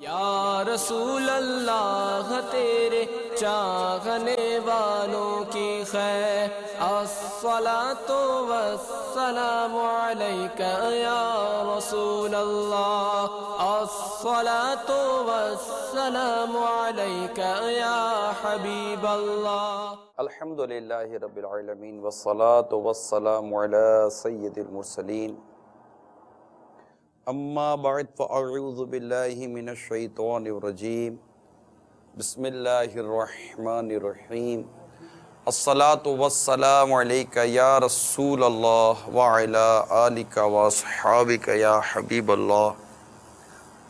یا رسول اللہ تیرے چاہنے والوں کی خیر، الصلاۃ والسلام علیک یا رسول اللہ، الصلاۃ والسلام علیک یا حبیب اللہ۔ الحمدللہ رب العالمین والصلاة والسلام علی سید المرسلین، اما بعد فاعوذ باللہ من الشیطان الرجیم، بسم اللہ الرحمن الرحیم، الصلاة والسلام علیک یا رسول اللہ وعلی آلک واصحابک یا حبیب اللہ،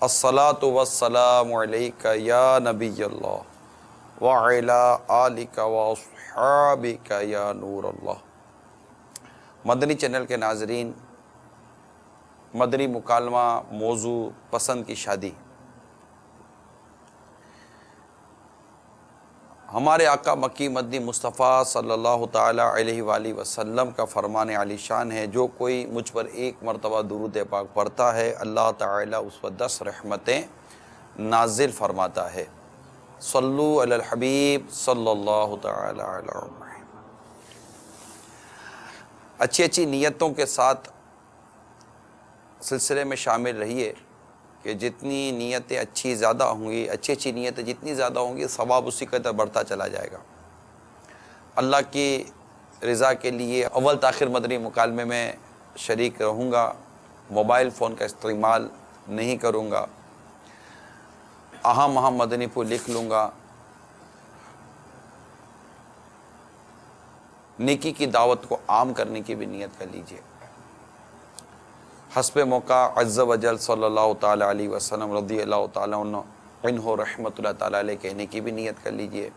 الصلاة والسلام علیک یا نبی اللہ وعلی آلک واصحابک یا نور اللہ۔ مدنی چینل کے ناظرین، مدنی مکالمہ موضوع پسند کی شادی۔ ہمارے آقا مکی مدنی مصطفیٰ صلی اللہ تعالی علیہ وآلہ وسلم کا فرمان عالی شان ہے، جو کوئی مجھ پر ایک مرتبہ درود پاک پڑھتا ہے اللہ تعالی اس پر 10 رحمتیں نازل فرماتا ہے۔ صلو علی الحبیب صلی اللہ تعالی علیہ وسلم۔ اچھی اچھی نیتوں کے ساتھ سلسلے میں شامل رہیے کہ جتنی نیتیں اچھی زیادہ ہوں گی، اچھی نیتیں جتنی زیادہ ہوں گی، ثواب اسی قدر بڑھتا چلا جائے گا۔ اللہ کی رضا کے لیے اول تاخیر مدنی مکالمے میں شریک رہوں گا، موبائل فون کا استعمال نہیں کروں گا، اہم مدنی پھول لکھ لوں گا، نیکی کی دعوت کو عام کرنے کی بھی نیت کر لیجئے۔ حسب موقع عز و جل صلی اللہ تعالی علیہ وسلم رضی اللہ تعالی عنہ رحمۃ اللہ تعالی علیہ کہنے کی بھی نیت کر لیجئے۔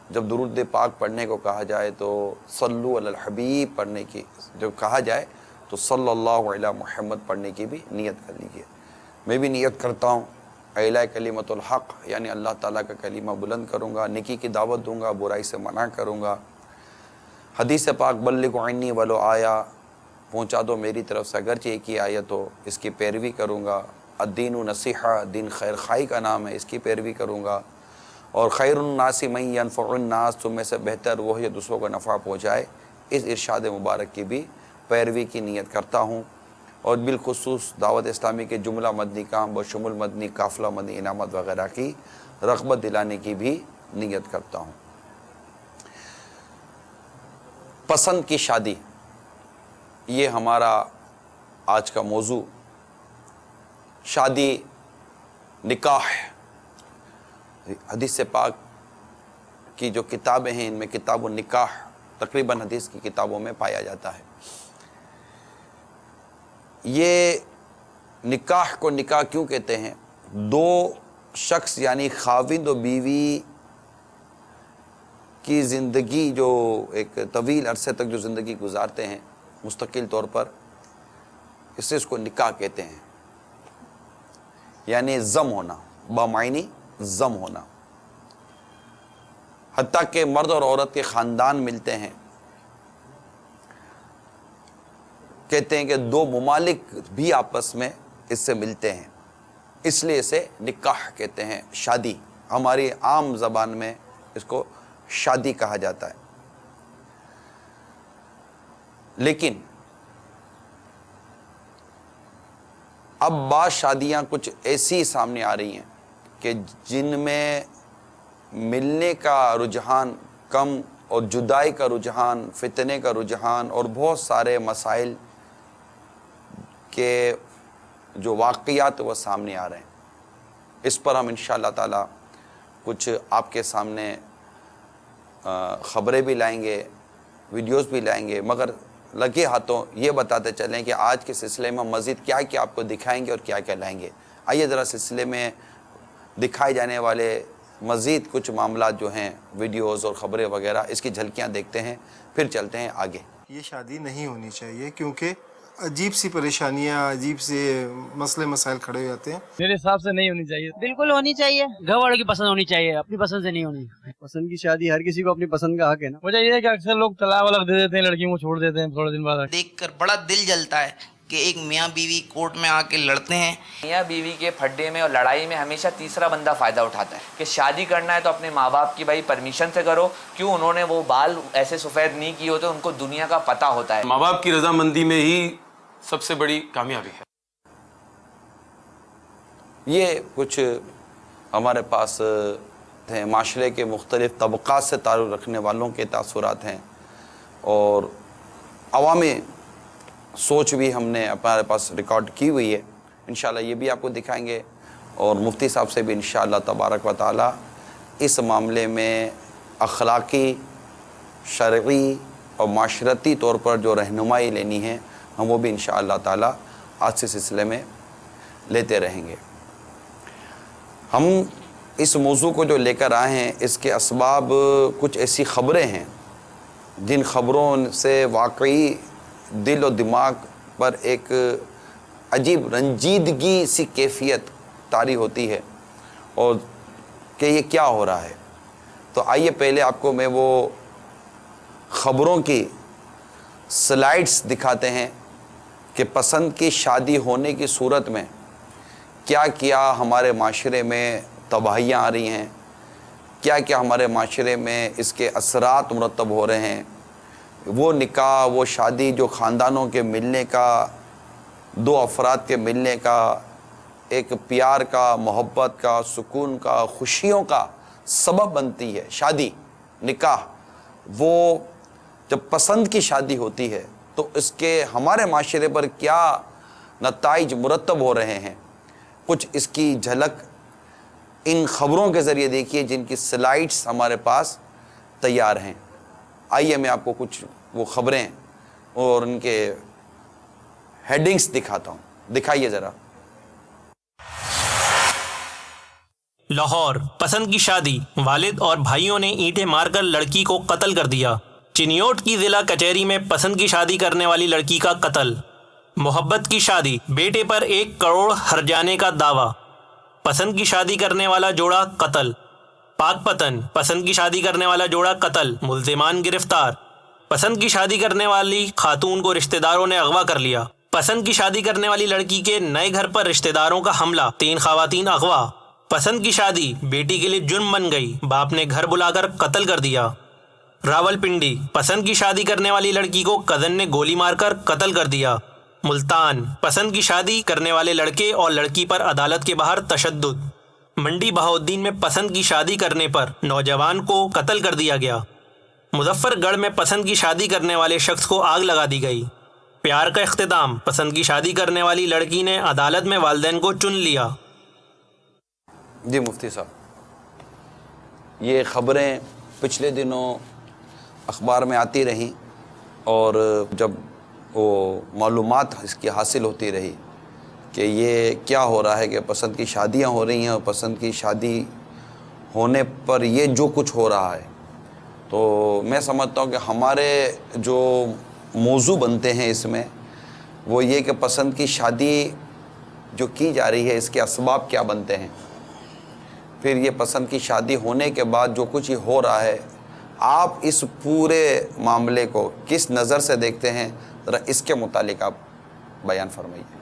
جب درود پاک پڑھنے کو کہا جائے تو صلو علی الحبیب پڑھنے کی، جب کہا جائے تو صلی اللہ علی محمد پڑھنے کی بھی نیت کر لیجئے۔ میں بھی نیت کرتا ہوں اعلاء کلمۃ الحق، یعنی اللہ تعالیٰ کا کلمہ بلند کروں گا، نیکی کی دعوت دوں گا، برائی سے منع کروں گا، حدیث پاک بلغ عنی ولو آیا، پہنچا دو میری طرف سے اگرچہ ایک ہی آیت ہو، اس کی پیروی کروں گا۔ الدین نصیحہ، دین خیر خواہی کا نام ہے، اس کی پیروی کروں گا۔ اور خیر الناس من ینفع الناس، تم میں سے بہتر وہ ہے جو دوسروں کو نفع پہنچائے، اس ارشاد مبارک کی بھی پیروی کی نیت کرتا ہوں۔ اور بالخصوص دعوت اسلامی کے جملہ مدنی کام بشمول مدنی قافلہ، مدنی انعامات وغیرہ کی رغبت دلانے کی بھی نیت کرتا ہوں۔ پسند کی شادی، یہ ہمارا آج کا موضوع۔ شادی، نکاح، حدیث پاک کی جو کتابیں ہیں ان میں کتاب النکاح تقریباً حدیث کی کتابوں میں پایا جاتا ہے۔ یہ نکاح کو نکاح کیوں کہتے ہیں؟ دو شخص یعنی خاوند و بیوی کی زندگی، جو ایک طویل عرصے تک جو زندگی گزارتے ہیں مستقل طور پر، اس کو نکاح کہتے ہیں، یعنی ضم ہونا، بامعنی ضم ہونا۔ حتیٰ کہ مرد اور عورت کے خاندان ملتے ہیں، کہتے ہیں کہ دو ممالک بھی آپس میں اس سے ملتے ہیں، اس لیے اسے نکاح کہتے ہیں۔ شادی ہماری عام زبان میں اس کو شادی کہا جاتا ہے۔ لیکن اب بعض شادیاں کچھ ایسی سامنے آ رہی ہیں کہ جن میں ملنے کا رجحان کم اور جدائی کا رجحان، فتنے کا رجحان اور بہت سارے مسائل کے جو واقعات وہ سامنے آ رہے ہیں۔ اس پر ہم انشاءاللہ تعالی کچھ آپ کے سامنے خبریں بھی لائیں گے، ویڈیوز بھی لائیں گے، مگر لگے ہاتھوں یہ بتاتے چلیں کہ آج کے سلسلے میں مزید کیا کیا آپ کو دکھائیں گے اور کیا کیا لائیں گے۔ آئیے ذرا سلسلے میں دکھائے جانے والے مزید کچھ معاملات جو ہیں، ویڈیوز اور خبریں وغیرہ، اس کی جھلکیاں دیکھتے ہیں، پھر چلتے ہیں آگے۔ یہ شادی نہیں ہونی چاہیے کیونکہ عجیب سی پریشانیاں، عجیب سے مسئلے مسائل کھڑے ہو جاتے ہیں۔ میرے حساب سے نہیں ہونی چاہیے، بالکل ہونی چاہیے۔ گھر والوں کی پسند ہونی چاہیے، اپنی پسند سے نہیں ہونی۔ پسند کی شادی ہر کسی کو اپنی پسند کا حق ہے نا۔ وجہ یہ ہے کہ اکثر لوگ طلاق ولاق دے دیتے ہیں، لڑکیوں کو چھوڑ دیتے ہیں تھوڑے دن بعد۔ دیکھ کر بڑا دل جلتا ہے کہ ایک میاں بیوی کورٹ میں آ کے لڑتے ہیں. میاں بیوی کے پھڈے میں اور لڑائی میں ہمیشہ تیسرا بندہ فائدہ اٹھاتا ہے کہ شادی کرنا ہے تو اپنے ماں باپ کی بھائی پرمیشن سے کرو. کیوں؟ انہوں نے وہ بال ایسے سفید نہیں کیے ہوتے، ان کو دنیا کا پتہ ہوتا ہے. ماں باپ کی رضامندی میں ہی سب سے بڑی کامیابی ہے. یہ کچھ ہمارے پاس ہیں معاشرے کے مختلف طبقات سے تعلق رکھنے والوں کے تاثرات ہیں، اور عوامی سوچ بھی ہم نے ہمارے پاس ریکارڈ کی ہوئی ہے. انشاءاللہ یہ بھی آپ کو دکھائیں گے، اور مفتی صاحب سے بھی انشاءاللہ تبارک و تعالی اس معاملے میں اخلاقی، شرعی اور معاشرتی طور پر جو رہنمائی لینی ہے ہم وہ بھی انشاءاللہ تعالی آج سے سلسلے میں لیتے رہیں گے. ہم اس موضوع کو جو لے کر آئے ہیں اس کے اسباب کچھ ایسی خبریں ہیں جن خبروں سے واقعی دل و دماغ پر ایک عجیب رنجیدگی سی کیفیت طاری ہوتی ہے، اور کہ یہ کیا ہو رہا ہے. تو آئیے پہلے آپ کو میں وہ خبروں کی سلائڈز دکھاتے ہیں کہ پسند کی شادی ہونے کی صورت میں کیا کیا ہمارے معاشرے میں تباہیاں آ رہی ہیں، کیا کیا ہمارے معاشرے میں اس کے اثرات مرتب ہو رہے ہیں. وہ نکاح، وہ شادی جو خاندانوں کے ملنے کا، دو افراد کے ملنے کا، ایک پیار کا، محبت کا، سکون کا، خوشیوں کا سبب بنتی ہے. شادی، نکاح، وہ جب پسند کی شادی ہوتی ہے تو اس کے ہمارے معاشرے پر کیا نتائج مرتب ہو رہے ہیں، کچھ اس کی جھلک ان خبروں کے ذریعے دیکھیے جن کی سلائڈز ہمارے پاس تیار ہیں. آئیے میں آپ کو کچھ وہ خبریں اور ان کے ہیڈنگز دکھاتا ہوں. دکھائیے ذرا. لاہور، پسند کی شادی، والد اور بھائیوں نے اینٹیں مار کر لڑکی کو قتل کر دیا. چنیوٹ کی ضلع کچہری میں پسند کی شادی کرنے والی لڑکی کا قتل. محبت کی شادی، بیٹے پر 1 کروڑ ہرجانے کا دعویٰ. پسند کی شادی کرنے والا جوڑا قتل. پاک پتن، پسند کی شادی کرنے والا جوڑا قتل، ملزمان گرفتار. پسند کی شادی کرنے والی خاتون کو رشتہ داروں نے اغوا کر لیا. پسند کی شادی کرنے والی لڑکی کے نئے گھر پر رشتہ داروں کا حملہ، 3 خواتین اغوا. پسند کی شادی بیٹی کے لیے جرم بن گئی، باپ نے گھر بلا کر قتل کر دیا. راولپنڈی، پسند کی شادی کرنے والی لڑکی کو کزن نے گولی مار کر قتل کر دیا. ملتان، پسند کی شادی کرنے والے لڑکے اور لڑکی پر عدالت کے باہر تشدد. منڈی بہاؤالدین میں پسند کی شادی کرنے پر نوجوان کو قتل کر دیا گیا. مظفر گڑھ میں پسند کی شادی کرنے والے شخص کو آگ لگا دی گئی. پیار کا اختتام، پسند کی شادی کرنے والی لڑکی نے عدالت میں والدین کو چن لیا. جی مفتی صاحب، یہ خبریں پچھلے دنوں اخبار میں آتی رہیں، اور جب وہ معلومات اس کی حاصل ہوتی رہی کہ یہ کیا ہو رہا ہے کہ پسند کی شادیاں ہو رہی ہیں، اور پسند کی شادی ہونے پر یہ جو کچھ ہو رہا ہے، تو میں سمجھتا ہوں کہ ہمارے جو موضوع بنتے ہیں اس میں وہ یہ کہ پسند کی شادی جو کی جا رہی ہے اس کے اسباب کیا بنتے ہیں، پھر یہ پسند کی شادی ہونے کے بعد جو کچھ یہ ہو رہا ہے، آپ اس پورے معاملے کو کس نظر سے دیکھتے ہیں، ذرا اس کے متعلق آپ بیان فرمائیے.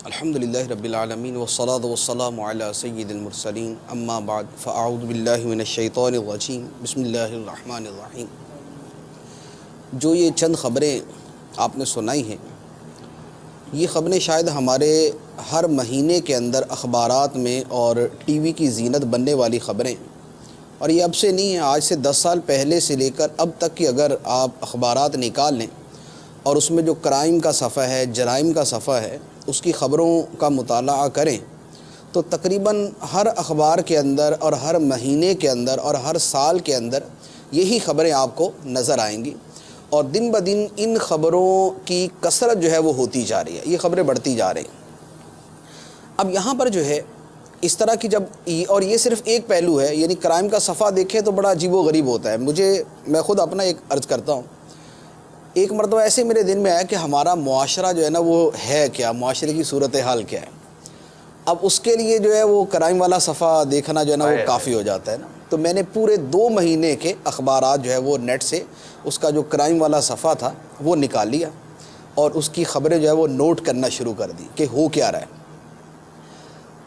الحمدللہ رب العالمین والصلاة والسلام علی سید المرسلین، اما بعد فاعوذ باللہ من الشیطان الرجیم، بسم اللہ الرحمن الرحیم. جو یہ چند خبریں آپ نے سنائی ہیں، یہ خبریں شاید ہمارے ہر مہینے کے اندر اخبارات میں اور ٹی وی کی زینت بننے والی خبریں، اور یہ اب سے نہیں ہے، آج سے 10 سال پہلے سے لے کر اب تک کی اگر آپ اخبارات نکال لیں اور اس میں جو کرائم کا صفحہ ہے، جرائم کا صفحہ ہے، اس کی خبروں کا مطالعہ کریں تو تقریباً ہر اخبار کے اندر اور ہر مہینے کے اندر اور ہر سال کے اندر یہی خبریں آپ کو نظر آئیں گی. اور دن بدن ان خبروں کی کثرت جو ہے وہ ہوتی جا رہی ہے، یہ خبریں بڑھتی جا رہی ہیں. اب یہاں پر جو ہے اس طرح کی اور یہ صرف ایک پہلو ہے، یعنی کرائم کا صفحہ دیکھیں تو بڑا عجیب و غریب ہوتا ہے. میں خود اپنا ایک عرض کرتا ہوں، ایک مرتبہ ایسے میرے دل میں آیا کہ ہمارا معاشرہ جو ہے نا وہ ہے کیا، معاشرے کی صورتحال کیا ہے. اب اس کے لیے جو ہے وہ کرائم والا صفحہ دیکھنا جو ہے نا وہ کافی ہو جاتا ہے نا. تو میں نے پورے 2 مہینے کے اخبارات جو ہے وہ نیٹ سے اس کا جو کرائم والا صفحہ تھا وہ نکال لیا، اور اس کی خبریں جو ہے وہ نوٹ کرنا شروع کر دی کہ ہو کیا رہا ہے.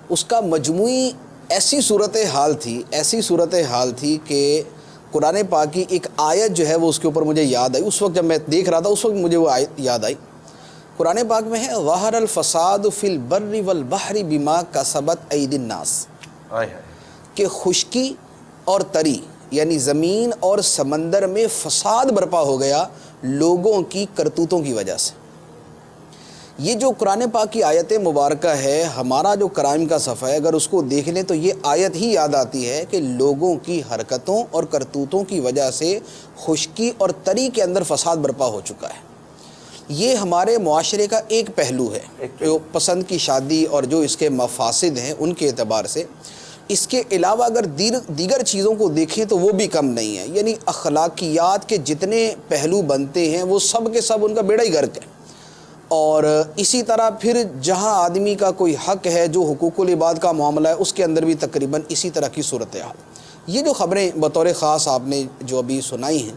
اس کا مجموعی ایسی صورتحال تھی کہ قرآن پاک کی ایک آیت جو ہے وہ اس کے اوپر مجھے یاد آئی. اس وقت جب میں دیکھ رہا تھا اس وقت مجھے وہ آیت یاد آئی. قرآن پاک میں ہے ظہر الفساد فی البر والبحر بما کسبت ایدی الناس، کہ خشکی اور تری یعنی زمین اور سمندر میں فساد برپا ہو گیا لوگوں کی کرتوتوں کی وجہ سے. یہ جو قرآن پاک کی آیت مبارکہ ہے، ہمارا جو کرائم کا صفحہ ہے اگر اس کو دیکھ لیں تو یہ آیت ہی یاد آتی ہے کہ لوگوں کی حرکتوں اور کرتوتوں کی وجہ سے خشکی اور تری کے اندر فساد برپا ہو چکا ہے. یہ ہمارے معاشرے کا ایک پہلو ہے جو پسند کی شادی اور جو اس کے مفاسد ہیں ان کے اعتبار سے. اس کے علاوہ اگر دیگر چیزوں کو دیکھیں تو وہ بھی کم نہیں ہے. یعنی اخلاقیات کے جتنے پہلو بنتے ہیں وہ سب کے سب ان کا بیڑا ہی غرق ہے. اور اسی طرح پھر جہاں آدمی کا کوئی حق ہے جو حقوق العباد کا معاملہ ہے اس کے اندر بھی تقریباً اسی طرح کی صورتحال. یہ جو خبریں بطور خاص آپ نے جو ابھی سنائی ہیں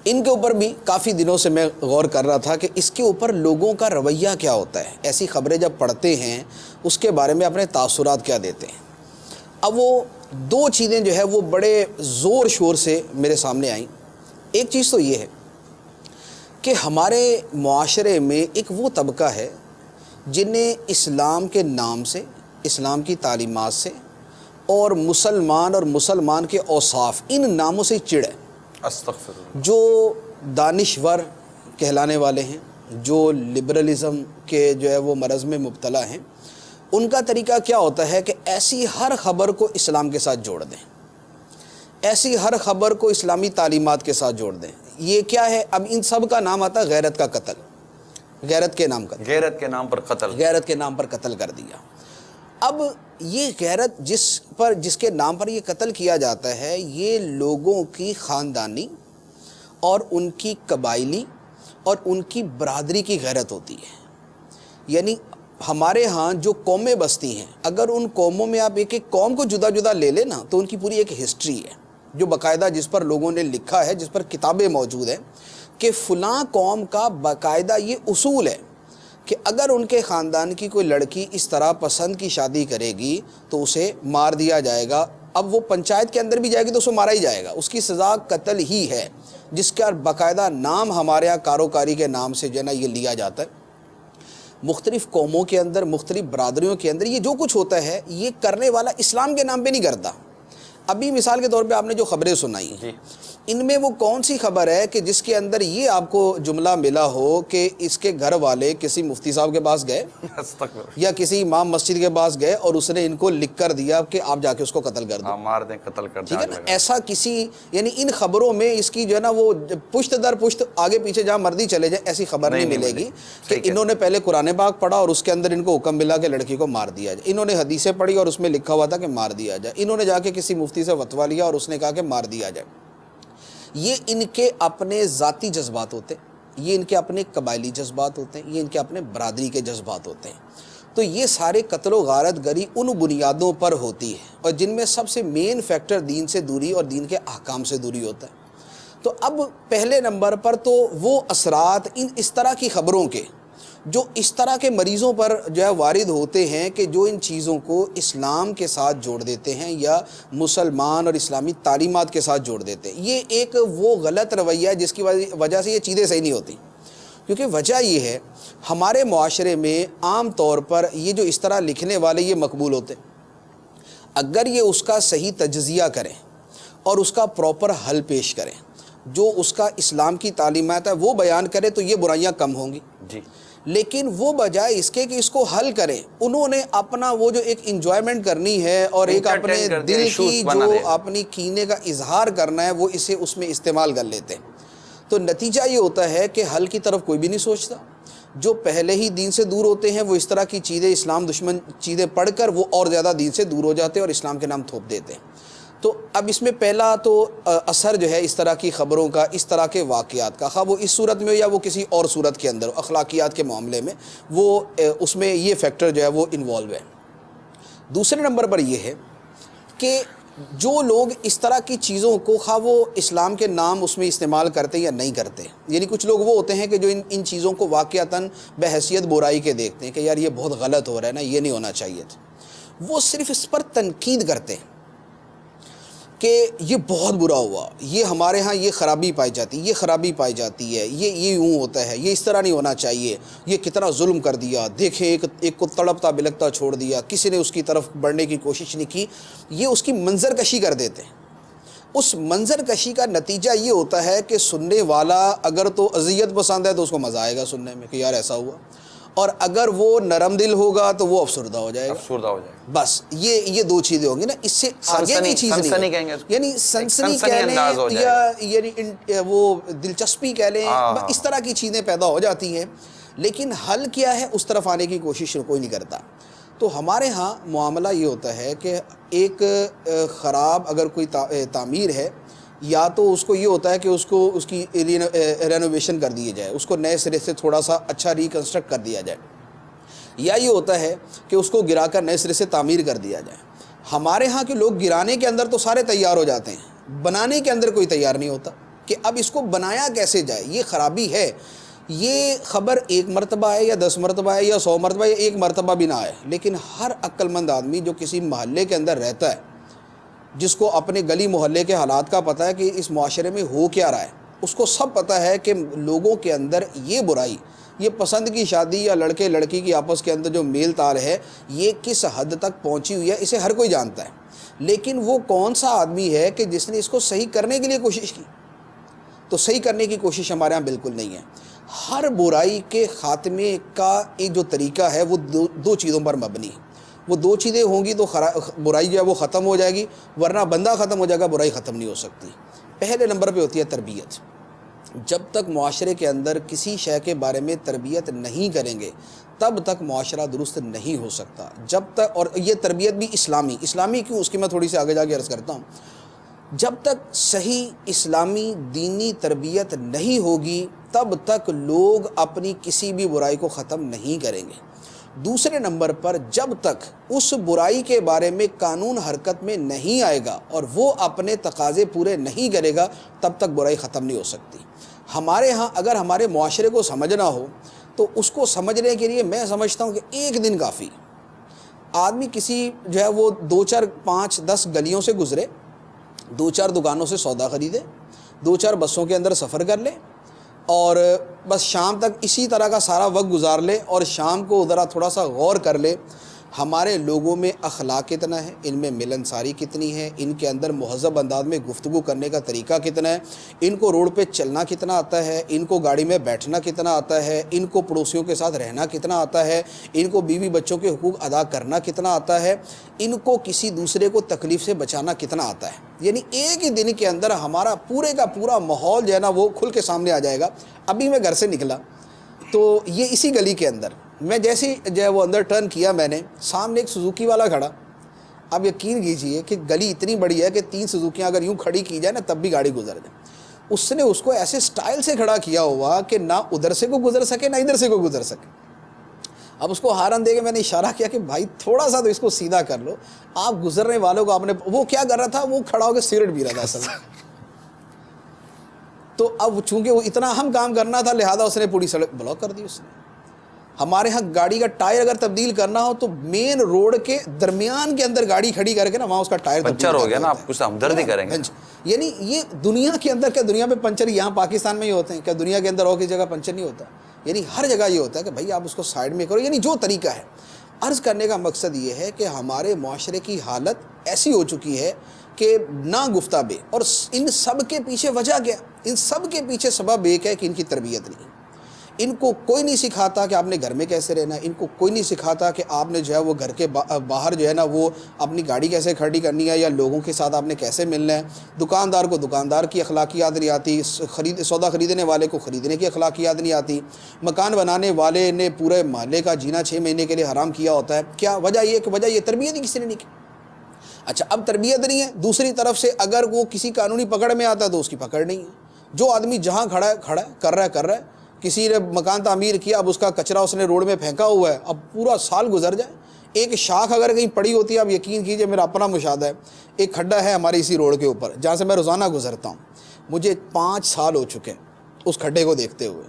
ان کے اوپر بھی کافی دنوں سے میں غور کر رہا تھا کہ اس کے اوپر لوگوں کا رویہ کیا ہوتا ہے. ایسی خبریں جب پڑھتے ہیں اس کے بارے میں اپنے تاثرات کیا دیتے ہیں. اب وہ دو چیزیں جو ہے وہ بڑے زور شور سے میرے سامنے آئیں. ایک چیز تو یہ ہے کہ ہمارے معاشرے میں ایک وہ طبقہ ہے جنہیں اسلام کے نام سے، اسلام کی تعلیمات سے اور مسلمان کے اوصاف ان ناموں سے چڑ ہے. استغفر اللہ. جو دانشور کہلانے والے ہیں، جو لبرلزم کے جو ہے وہ مرض میں مبتلا ہیں، ان کا طریقہ کیا ہوتا ہے کہ ایسی ہر خبر کو اسلام کے ساتھ جوڑ دیں، ایسی ہر خبر کو اسلامی تعلیمات کے ساتھ جوڑ دیں. یہ کیا ہے؟ اب ان سب کا نام آتا ہے غیرت کا قتل. غیرت کے نام غیرت کے نام پر قتل کر دیا. اب یہ غیرت جس کے نام پر یہ قتل کیا جاتا ہے یہ لوگوں کی خاندانی اور ان کی قبائلی اور ان کی برادری کی غیرت ہوتی ہے. یعنی ہمارے ہاں جو قومیں بستی ہیں اگر ان قوموں میں آپ ایک ایک قوم کو جدا جدا لے لیں نا تو ان کی پوری ایک ہسٹری ہے جو باقاعدہ جس پر لوگوں نے لکھا ہے، جس پر کتابیں موجود ہیں کہ فلاں قوم کا باقاعدہ یہ اصول ہے کہ اگر ان کے خاندان کی کوئی لڑکی اس طرح پسند کی شادی کرے گی تو اسے مار دیا جائے گا. اب وہ پنچایت کے اندر بھی جائے گی تو اسے مارا ہی جائے گا، اس کی سزا قتل ہی ہے، جس کا باقاعدہ نام ہمارے یہاں کاروکاری کے نام سے جو ہے نا یہ لیا جاتا ہے. مختلف قوموں کے اندر، مختلف برادریوں کے اندر یہ جو کچھ ہوتا ہے یہ کرنے والا اسلام کے نام پہ نہیں کرتا. ابھی مثال کے طور پہ آپ نے جو خبریں سنائی ہیں ان میں وہ کون سی خبر ہے کہ جس کے اندر یہ آپ کو جملہ ملا ہو کہ اس کے گھر والے کسی مفتی صاحب کے پاس گئے یا کسی امام مسجد کے پاس گئے اور اس نے ان کو لکھ کر دیا کہ آپ جا کے اس کو قتل کر دو، مار دیں، قتل کر دیں. ٹھیک ہے نا؟ ایسا کسی یعنی ان خبروں میں اس کی جو ہے نا وہ پشت در پشت آگے پیچھے جہاں مرضی چلے جائیں ایسی خبر نہیں ملے گی کہ انہوں نے پہلے قرآن پاک پڑھا اور اس کے اندر ان کو حکم ملا کہ لڑکی کو مار دیا جائے، انہوں نے حدیثیں پڑھی اور اس میں لکھا ہوا تھا کہ مار دیا جائے، انہوں نے جا کے کسی مفتی سے فتویٰ لیا اور اس نے کہا کہ مار دیا جائے. یہ ان کے اپنے ذاتی جذبات ہوتے ہیں، یہ ان کے اپنے قبائلی جذبات ہوتے ہیں، یہ ان کے اپنے برادری کے جذبات ہوتے ہیں. تو یہ سارے قتل و غارت گری ان بنیادوں پر ہوتی ہے اور جن میں سب سے مین فیکٹر دین سے دوری اور دین کے احکام سے دوری ہوتا ہے. تو اب پہلے نمبر پر تو وہ اثرات اس طرح کی خبروں کے جو اس طرح کے مریضوں پر جو ہے وارد ہوتے ہیں کہ جو ان چیزوں کو اسلام کے ساتھ جوڑ دیتے ہیں یا مسلمان اور اسلامی تعلیمات کے ساتھ جوڑ دیتے ہیں. یہ ایک وہ غلط رویہ ہے جس کی وجہ سے یہ چیزیں صحیح نہیں ہوتی. کیونکہ وجہ یہ ہے ہمارے معاشرے میں عام طور پر یہ جو اس طرح لکھنے والے یہ مقبول ہوتے ہیں. اگر یہ اس کا صحیح تجزیہ کریں اور اس کا پراپر حل پیش کریں، جو اس کا اسلام کی تعلیمات ہے وہ بیان کریں تو یہ برائیاں کم ہوں گی. جی. لیکن وہ بجائے اس کے کہ اس کو حل کریں، انہوں نے اپنا وہ جو ایک انجوائمنٹ کرنی ہے اور ایک اپنے دل کی جو اپنی کینے کا اظہار کرنا ہے وہ اسے اس میں استعمال کر لیتے ہیں. تو نتیجہ یہ ہوتا ہے کہ حل کی طرف کوئی بھی نہیں سوچتا. جو پہلے ہی دین سے دور ہوتے ہیں وہ اس طرح کی چیزیں، اسلام دشمن چیزیں پڑھ کر وہ اور زیادہ دین سے دور ہو جاتے ہیں اور اسلام کے نام تھوپ دیتے ہیں. تو اب اس میں پہلا تو اثر جو ہے اس طرح کی خبروں کا، اس طرح کے واقعات کا، خواہ وہ اس صورت میں ہو یا وہ کسی اور صورت کے اندر اخلاقیات کے معاملے میں، وہ اس میں یہ فیکٹر جو ہے وہ انوالو ہے. دوسرے نمبر پر یہ ہے کہ جو لوگ اس طرح کی چیزوں کو خواہ وہ اسلام کے نام اس میں استعمال کرتے یا نہیں کرتے، یعنی کچھ لوگ وہ ہوتے ہیں کہ جو ان چیزوں کو واقعتاً بحیثیت برائی کے دیکھتے ہیں کہ یار یہ بہت غلط ہو رہا ہے نا، یہ نہیں ہونا چاہیے تھا، وہ صرف اس پر تنقید کرتے ہیں کہ یہ بہت برا ہوا، یہ ہمارے ہاں یہ خرابی پائی جاتی ہے، یہ خرابی پائی جاتی ہے، یہ یوں ہوتا ہے، یہ اس طرح نہیں ہونا چاہیے، یہ کتنا ظلم کر دیا، دیکھیں ایک کو تڑپتا بلکتا چھوڑ دیا، کسی نے اس کی طرف بڑھنے کی کوشش نہیں کی، یہ اس کی منظر کشی کر دیتے ہیں۔ اس منظر کشی کا نتیجہ یہ ہوتا ہے کہ سننے والا اگر تو اذیت پسند ہے تو اس کو مزہ آئے گا سننے میں کہ یار ایسا ہوا، اور اگر وہ نرم دل ہوگا تو وہ افسردہ ہو جائے گا۔ بس یہ دو چیزیں ہوں گی نا، اس سے آگے کی چیز نہیں، یعنی سنسنی کہہ لیں یا یعنی وہ دلچسپی کہہ لیں، اس طرح کی چیزیں پیدا ہو جاتی ہیں، لیکن حل کیا ہے اس طرف آنے کی کوشش کوئی نہیں کرتا۔ تو ہمارے ہاں معاملہ یہ ہوتا ہے کہ ایک خراب اگر کوئی تعمیر ہے، یا تو اس کو یہ ہوتا ہے کہ اس کی رینوویشن کر دی جائے، اس کو نئے سرے سے تھوڑا سا اچھا ریکنسٹرکٹ کر دیا جائے، یا یہ ہوتا ہے کہ اس کو گرا کر نئے سرے سے تعمیر کر دیا جائے۔ ہمارے ہاں کے لوگ گرانے کے اندر تو سارے تیار ہو جاتے ہیں، بنانے کے اندر کوئی تیار نہیں ہوتا کہ اب اس کو بنایا کیسے جائے۔ یہ خرابی ہے، یہ خبر ایک مرتبہ ہے یا 10 مرتبہ ہے یا 100 مرتبہ یا ایک مرتبہ بھی نہ آئے، لیکن ہر عقل مند آدمی جو کسی محلے کے اندر رہتا ہے، جس کو اپنے گلی محلے کے حالات کا پتہ ہے کہ اس معاشرے میں ہو کیا رہا ہے، اس کو سب پتہ ہے کہ لوگوں کے اندر یہ برائی، یہ پسند کی شادی یا لڑکے لڑکی کی آپس کے اندر جو میل تال ہے، یہ کس حد تک پہنچی ہوئی ہے، اسے ہر کوئی جانتا ہے، لیکن وہ کون سا آدمی ہے کہ جس نے اس کو صحیح کرنے کے لیے کوشش کی؟ تو صحیح کرنے کی کوشش ہمارے ہاں بالکل نہیں ہے۔ ہر برائی کے خاتمے کا ایک جو طریقہ ہے وہ دو چیزوں پر مبنی ہے، وہ دو چیزیں ہوں گی تو برائی جو ہے وہ ختم ہو جائے گی، ورنہ بندہ ختم ہو جائے گا، برائی ختم نہیں ہو سکتی۔ پہلے نمبر پہ ہوتی ہے تربیت۔ جب تک معاشرے کے اندر کسی شے کے بارے میں تربیت نہیں کریں گے تب تک معاشرہ درست نہیں ہو سکتا۔ جب تک، اور یہ تربیت بھی اسلامی کیوں، اس کی میں تھوڑی سی آگے جا کے عرض کرتا ہوں۔ جب تک صحیح اسلامی دینی تربیت نہیں ہوگی تب تک لوگ اپنی کسی بھی برائی کو ختم نہیں کریں گے۔ دوسرے نمبر پر جب تک اس برائی کے بارے میں قانون حرکت میں نہیں آئے گا اور وہ اپنے تقاضے پورے نہیں کرے گا تب تک برائی ختم نہیں ہو سکتی۔ ہمارے ہاں اگر ہمارے معاشرے کو سمجھنا ہو تو اس کو سمجھنے کے لیے میں سمجھتا ہوں کہ ایک دن کافی۔ آدمی کسی جو ہے وہ 2 4 5 10 گلیوں سے گزرے، 2 4 دکانوں سے سودا خریدے، 2 4 بسوں کے اندر سفر کر لے، اور بس شام تک اسی طرح کا سارا وقت گزار لے، اور شام کو ذرا تھوڑا سا غور کر لے ہمارے لوگوں میں اخلاق کتنا ہے، ان میں ملنساری کتنی ہے، ان کے اندر مہذب انداز میں گفتگو کرنے کا طریقہ کتنا ہے، ان کو روڈ پہ چلنا کتنا آتا ہے، ان کو گاڑی میں بیٹھنا کتنا آتا ہے، ان کو پڑوسیوں کے ساتھ رہنا کتنا آتا ہے، ان کو بیوی بچوں کے حقوق ادا کرنا کتنا آتا ہے، ان کو کسی دوسرے کو تکلیف سے بچانا کتنا آتا ہے۔ یعنی ایک ہی دن کے اندر ہمارا پورے کا پورا ماحول جو ہے نا وہ کھل کے سامنے آ جائے گا۔ ابھی میں گھر سے نکلا تو یہ اسی گلی کے اندر میں جیسے جو ہے وہ اندر ٹرن کیا، میں نے سامنے ایک سوزوکی والا کھڑا۔ اب یقین کیجئے کہ گلی اتنی بڑی ہے کہ 3 سوزوکیاں اگر یوں کھڑی کی جائے نا تب بھی گاڑی گزر جائے۔ اس نے اس کو ایسے سٹائل سے کھڑا کیا ہوا کہ نہ ادھر سے کو گزر سکے نہ ادھر سے کو گزر سکے۔ اب اس کو ہارن دے کے میں نے اشارہ کیا کہ بھائی تھوڑا سا تو اس کو سیدھا کر لو، آپ گزرنے والوں کو آپ نے، وہ کیا کر رہا تھا، وہ کھڑا ہو کے سگریٹ پی رہا تھا اصل میں۔ تو اب چونکہ وہ اتنا اہم کام کرنا تھا لہذا اس نے پوری سڑک بلاک کر دی۔ اس نے ہمارے ہاں گاڑی کا ٹائر اگر تبدیل کرنا ہو تو مین روڈ کے درمیان کے اندر گاڑی کھڑی کر کے نا وہاں اس کا ٹائر پنچر ہو گیا نا، آپ کچھ ہمدردی کریں گے۔ یعنی یہ دنیا کے اندر، کیا دنیا میں پنچر یہاں پاکستان میں ہی ہوتے ہیں؟ کیا دنیا کے اندر اور کسی جگہ پنچر نہیں ہوتا؟ یعنی ہر جگہ یہ ہوتا ہے کہ بھائی آپ اس کو سائڈ میں کرو، یعنی جو طریقہ ہے۔ عرض کرنے کا مقصد یہ ہے کہ ہمارے معاشرے کی حالت ایسی ہو چکی ہے کہ نہ گفتہ بے، اور ان سب کے پیچھے وجہ کیا؟ ان سب کے پیچھے سبب ایک ہے کہ ان کی تربیت نہیں۔ ان کو کوئی نہیں سکھاتا کہ آپ نے گھر میں کیسے رہنا ہے، ان کو کوئی نہیں سکھاتا کہ آپ نے جو ہے وہ گھر کے باہر جو ہے نا وہ اپنی گاڑی کیسے کھڑی کرنی ہے، یا لوگوں کے ساتھ آپ نے کیسے ملنا ہے۔ دکاندار کو دکاندار کی اخلاقیات نہیں آتی، سودا خریدنے والے کو خریدنے کی اخلاقیات نہیں آتی، مکان بنانے والے نے پورے محلے کا جینا 6 مہینے کے لیے حرام کیا ہوتا ہے۔ کیا وجہ؟ یہ کہ وجہ یہ تربیت ہی کسی نے نہیں کی۔ اچھا اب تربیت نہیں ہے، دوسری طرف سے اگر وہ کسی قانونی پکڑ میں آتا ہے تو اس کی پکڑ نہیں ہے۔ جو آدمی جہاں کھڑا ہے کر رہا ہے، کسی نے مکان تعمیر کیا، اب اس کا کچرا اس نے روڈ میں پھینکا ہوا ہے، اب پورا سال گزر جائے ایک شاخ اگر کہیں پڑی ہوتی ہے, آپ یقین کیجئے میرا اپنا مشاہدہ ہے, ایک کھڈا ہے ہماری اسی روڈ کے اوپر جہاں سے میں روزانہ گزرتا ہوں, مجھے 5 سال ہو چکے ہیں اس کھڈے کو دیکھتے ہوئے.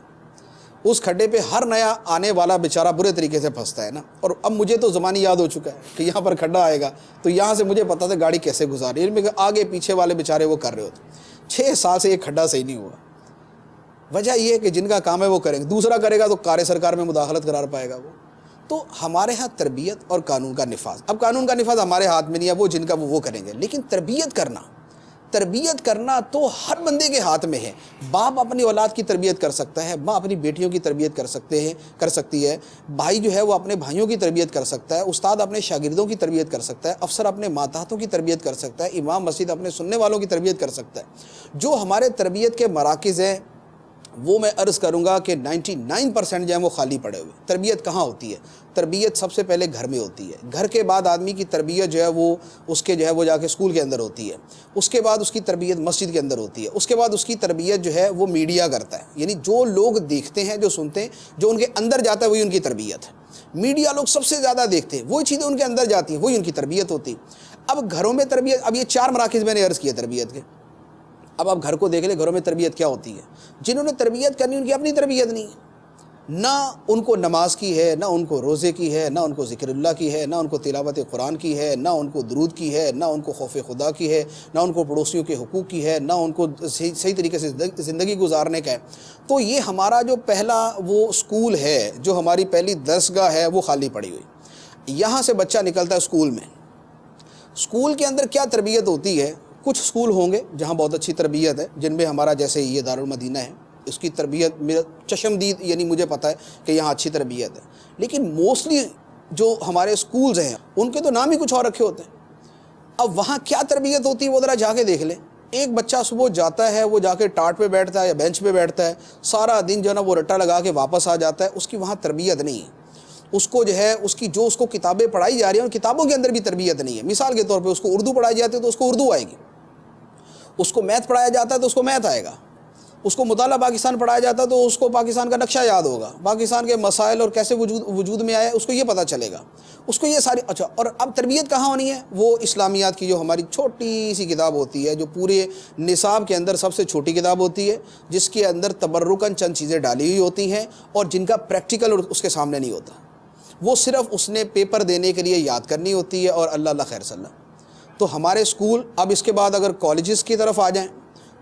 اس کھڈے پہ ہر نیا آنے والا بیچارہ برے طریقے سے پھنستا ہے نا, اور اب مجھے تو زمانی یاد ہو چکا ہے کہ یہاں پر کھڈا آئے گا تو یہاں سے مجھے پتا تھا گاڑی کیسے گزاری ہے, آگے پیچھے والے بیچارے وہ کر رہے ہوتے. 6 سال سے یہ کھڈا صحیح نہیں ہوا. وجہ یہ ہے کہ جن کا کام ہے وہ کریں گے, دوسرا کرے گا تو کار سرکار میں مداخلت قرار پائے گا وہ. تو ہمارے ہاں تربیت اور قانون کا نفاذ, اب قانون کا نفاذ ہمارے ہاتھ میں نہیں ہے, وہ جن کا وہ کریں گے, لیکن تربیت کرنا تو ہر بندے کے ہاتھ میں ہے. باپ اپنی اولاد کی تربیت کر سکتا ہے, ماں اپنی بیٹیوں کی تربیت کر سکتی ہے, بھائی جو ہے وہ اپنے بھائیوں کی تربیت کر سکتا ہے, استاد اپنے شاگردوں کی تربیت کر سکتا ہے, افسر اپنے ماتحتوں کی تربیت کر سکتا ہے, امام مسجد اپنے سننے والوں کی تربیت کر سکتا ہے. جو ہمارے تربیت کے مراکز ہیں وہ میں عرض کروں گا کہ 99% جو ہے وہ خالی پڑے ہوئے. تربیت کہاں ہوتی ہے؟ تربیت سب سے پہلے گھر میں ہوتی ہے. گھر کے بعد آدمی کی تربیت جو ہے وہ اس کے جو ہے وہ جا کے اسکول کے اندر ہوتی ہے. اس کے بعد اس کی تربیت مسجد کے اندر ہوتی ہے. اس کے بعد اس کی تربیت جو ہے وہ میڈیا کرتا ہے, یعنی جو لوگ دیکھتے ہیں, جو سنتے ہیں, جو ان کے اندر جاتا ہے وہی ان کی تربیت ہے. میڈیا لوگ سب سے زیادہ دیکھتے ہیں, وہی چیزیں ان کے اندر جاتی ہیں, وہی ان کی تربیت ہوتی. اب گھروں میں تربیت, اب یہ 4 مراکز میں نے عرض کیا تربیت کے. اب آپ گھر کو دیکھ لیں, گھروں میں تربیت کیا ہوتی ہے. جنہوں نے تربیت کرنی ان کی اپنی تربیت نہیں ہے, نہ ان کو نماز کی ہے, نہ ان کو روزے کی ہے, نہ ان کو ذکر اللہ کی ہے, نہ ان کو تلاوت قرآن کی ہے, نہ ان کو درود کی ہے, نہ ان کو خوف خدا کی ہے, نہ ان کو پڑوسیوں کے حقوق کی ہے, نہ ان کو صحیح طریقے سے زندگی گزارنے کا ہے. تو یہ ہمارا جو پہلا وہ اسکول ہے, جو ہماری پہلی درسگاہ ہے, وہ خالی پڑی ہوئی. یہاں سے بچہ نکلتا ہے اسکول میں. اسکول کے اندر کیا تربیت ہوتی ہے؟ کچھ اسکول ہوں گے جہاں بہت اچھی تربیت ہے, جن میں ہمارا جیسے یہ دارالمدینہ ہے, اس کی تربیت میرا چشمدید یعنی مجھے پتہ ہے کہ یہاں اچھی تربیت ہے. لیکن موسٹلی جو ہمارے اسکولز ہیں ان کے تو نام ہی کچھ اور رکھے ہوتے ہیں. اب وہاں کیا تربیت ہوتی ہے وہ ذرا جا کے دیکھ لیں. ایک بچہ صبح جاتا ہے, وہ جا کے ٹاٹ پہ بیٹھتا ہے یا بینچ پہ بیٹھتا ہے, سارا دن جو ہے نا وہ رٹا لگا کے واپس آ جاتا ہے. اس کی وہاں تربیت نہیں ہے. اس کو جو ہے اس کو کتابیں پڑھائی جا رہی ہیں, ان کتابوں کے اندر بھی تربیت نہیں ہے. مثال کے طور پہ اس کو اردو پڑھائی جاتی ہے تو اس کو اردو آئے گی, اس کو میتھ پڑھایا جاتا ہے تو اس کو میتھ آئے گا, اس کو مطالعہ پاکستان پڑھایا جاتا ہے تو اس کو پاکستان کا نقشہ یاد ہوگا, پاکستان کے مسائل اور کیسے وجود میں آئے اس کو یہ پتہ چلے گا, اس کو یہ ساری. اچھا, اور اب تربیت کہاں ہونی ہے؟ وہ اسلامیات کی جو ہماری چھوٹی سی کتاب ہوتی ہے, جو پورے نصاب کے اندر سب سے چھوٹی کتاب ہوتی ہے, جس کے اندر تبرکاً چند چیزیں ڈالی ہوئی ہوتی ہیں اور جن کا پریکٹیکل اس کے سامنے نہیں ہوتا. وہ صرف اس نے پیپر دینے کے لیے یاد کرنی ہوتی ہے, اور اللہ خیر صلی اللہ. تو ہمارے اسکول, اب اس کے بعد اگر کالجز کی طرف آ جائیں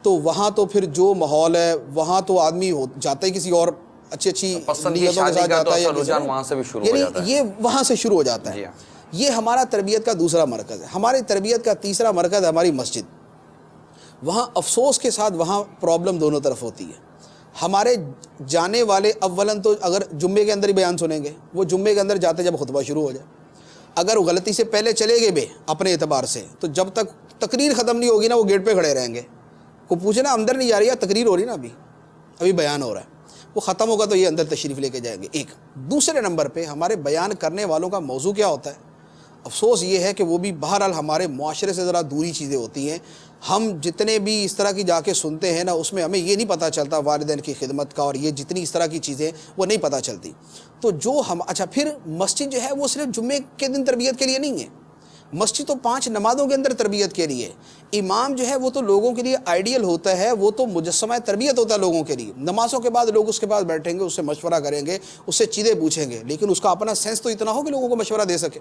تو وہاں تو پھر جو ماحول ہے وہاں تو آدمی جاتا ہے کسی اور اچھی نیتوں کے ساتھ جاتا ہے, یعنی یہ وہاں سے شروع ہو جاتا ہے. یہ ہمارا تربیت کا دوسرا مرکز ہے. ہماری تربیت کا تیسرا مرکز ہے ہماری مسجد. وہاں افسوس کے ساتھ وہاں پرابلم دونوں طرف ہوتی ہے. ہمارے جانے والے اولاً تو اگر جمعے کے اندر ہی بیان سنیں گے, وہ جمعے کے اندر جاتے جب خطبہ شروع ہو جائے, اگر غلطی سے پہلے چلے گئے بے اپنے اعتبار سے, تو جب تک تقریر ختم نہیں ہوگی نا وہ گیٹ پہ کھڑے رہیں گے. کو پوچھے نا اندر نہیں جا رہی ہے, تقریر ہو رہی نا, ابھی بیان ہو رہا ہے, وہ ختم ہوگا تو یہ اندر تشریف لے کے جائیں گے. ایک دوسرے نمبر پہ ہمارے بیان کرنے والوں کا موضوع کیا ہوتا ہے؟ افسوس یہ ہے کہ وہ بھی بہرحال ہمارے معاشرے سے ذرا دوری چیزیں ہوتی ہیں. ہم جتنے بھی اس طرح کی جا کے سنتے ہیں نا, اس میں ہمیں یہ نہیں پتہ چلتا والدین کی خدمت کا, اور یہ جتنی اس طرح کی چیزیں وہ نہیں پتہ چلتی. تو جو اچھا, پھر مسجد جو ہے وہ صرف جمعے کے دن تربیت کے لیے نہیں ہے. مسجد تو 5 نمازوں کے اندر تربیت کے لیے. امام جو ہے وہ تو لوگوں کے لیے آئیڈیل ہوتا ہے, وہ تو مجسمہ تربیت ہوتا ہے لوگوں کے لیے. نمازوں کے بعد لوگ اس کے پاس بیٹھیں گے, اس سے مشورہ کریں گے, اس سے چیزیں پوچھیں گے, لیکن اس کا اپنا سینس تو اتنا ہو کہ لوگوں کو مشورہ دے سکے.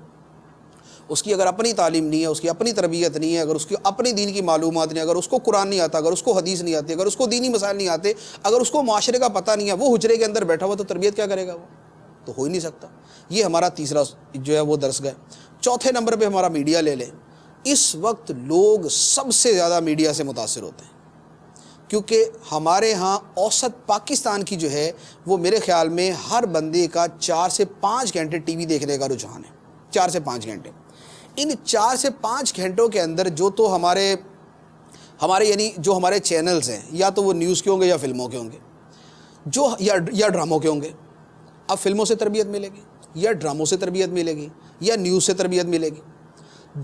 اس کی اگر اپنی تعلیم نہیں ہے, اس کی اپنی تربیت نہیں ہے, اگر اس کی اپنی دین کی معلومات نہیں, اگر اس کو قرآن نہیں آتا, اگر اس کو حدیث نہیں آتی, اگر اس کو دینی مسائل نہیں آتے, اگر اس کو معاشرے کا پتہ نہیں ہے, وہ حجرے کے اندر بیٹھا ہوا, تو تربیت کیا کرے گا؟ وہ تو ہو ہی نہیں سکتا. یہ ہمارا تیسرا جو ہے وہ درسگاہ ہے. چوتھے نمبر پہ ہمارا میڈیا لے لیں. اس وقت لوگ سب سے زیادہ میڈیا سے متاثر ہوتے ہیں, کیونکہ ہمارے ہاں اوسط پاکستان کی جو ہے وہ میرے خیال میں ہر بندے کا 4 سے 5 گھنٹے ٹی وی دیکھنے کا رجحان ہے. 4 سے 5 گھنٹے. ان 4 سے 5 گھنٹوں کے اندر جو تو ہمارے یعنی جو ہمارے چینلز ہیں, یا تو وہ نیوز کے ہوں گے یا فلموں کے ہوں گے, جو یا ڈراموں کے ہوں گے. اب فلموں سے تربیت ملے گی, یا ڈراموں سے تربیت ملے گی, یا نیوز سے تربیت ملے گی.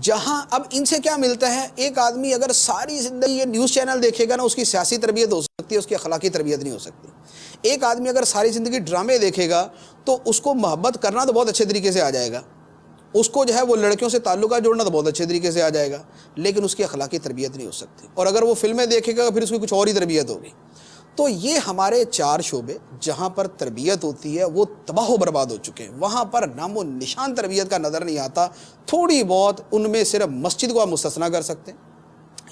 جہاں اب ان سے کیا ملتا ہے, ایک آدمی اگر ساری زندگی یہ نیوز چینل دیکھے گا نا, اس کی سیاسی تربیت ہو سکتی ہے, اس کی اخلاقی تربیت نہیں ہو سکتی. ایک آدمی اگر ساری زندگی ڈرامے دیکھے گا تو اس کو محبت کرنا تو بہت اچھے طریقے سے آ جائے گا, اس کو جو ہے وہ لڑکیوں سے تعلقات جوڑنا تو بہت اچھے طریقے سے آ جائے گا، لیکن اس کی اخلاقی تربیت نہیں ہو سکتی، اور اگر وہ فلمیں دیکھے گا پھر اس کی کچھ اور ہی تربیت ہوگی۔ تو یہ ہمارے 4 شعبے جہاں پر تربیت ہوتی ہے وہ تباہ و برباد ہو چکے ہیں، وہاں پر نام و نشان تربیت کا نظر نہیں آتا۔ تھوڑی بہت ان میں صرف مسجد کو آپ مستثنیٰ کر سکتے ہیں،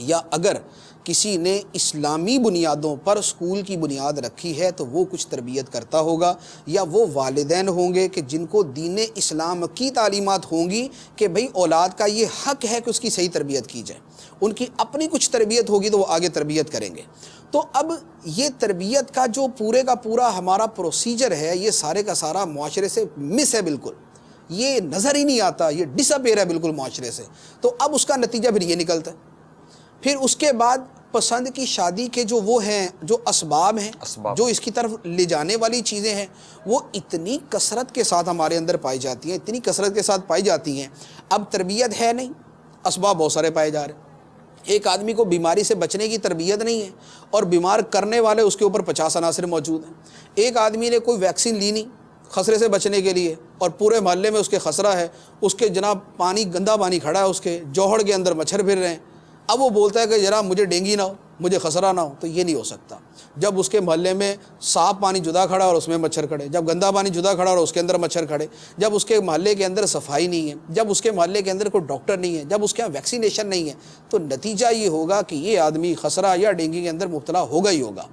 یا اگر کسی نے اسلامی بنیادوں پر اسکول کی بنیاد رکھی ہے تو وہ کچھ تربیت کرتا ہوگا، یا وہ والدین ہوں گے کہ جن کو دین اسلام کی تعلیمات ہوں گی کہ بھئی اولاد کا یہ حق ہے کہ اس کی صحیح تربیت کی جائے، ان کی اپنی کچھ تربیت ہوگی تو وہ آگے تربیت کریں گے۔ تو اب یہ تربیت کا جو پورے کا پورا ہمارا پروسیجر ہے، یہ سارے کا سارا معاشرے سے مس ہے، بالکل یہ نظر ہی نہیں آتا، یہ ڈس اپیئر ہے بالکل معاشرے سے۔ تو اب اس کا نتیجہ پھر یہ نکلتا ہے۔ پھر اس کے بعد پسند کی شادی کے جو وہ ہیں، جو اسباب ہیں، جو اس کی طرف لے جانے والی چیزیں ہیں، وہ اتنی کثرت کے ساتھ ہمارے اندر پائی جاتی ہیں، اتنی کثرت کے ساتھ پائی جاتی ہیں۔ اب تربیت ہے نہیں، اسباب بہت سارے پائے جا رہے ہیں۔ ایک آدمی کو بیماری سے بچنے کی تربیت نہیں ہے اور بیمار کرنے والے اس کے اوپر 50 عناصر موجود ہیں۔ ایک آدمی نے کوئی ویکسین لی نہیں خسرے سے بچنے کے لیے، اور پورے محلے میں اس کے خسرہ ہے، اس کے جناب پانی گندا پانی کھڑا ہے، اس کے جوہڑ کے اندر مچھر پھر رہے ہیں، اب وہ بولتا ہے کہ جناب مجھے ڈینگی نہ ہو، مجھے خسرہ نہ ہو۔ تو یہ نہیں ہو سکتا جب اس کے محلے میں صاف پانی جدا کھڑا اور اس میں مچھر کھڑے، جب گندا پانی جدا کھڑا اور اس کے اندر مچھر کھڑے، جب اس کے محلے کے اندر صفائی نہیں ہے، جب اس کے محلے کے اندر کوئی ڈاکٹر نہیں ہے، جب اس کے یہاں ویکسینیشن نہیں ہے، تو نتیجہ یہ ہوگا کہ یہ آدمی خسرہ یا ڈینگی کے اندر مبتلا ہوگا ہی ہوگا،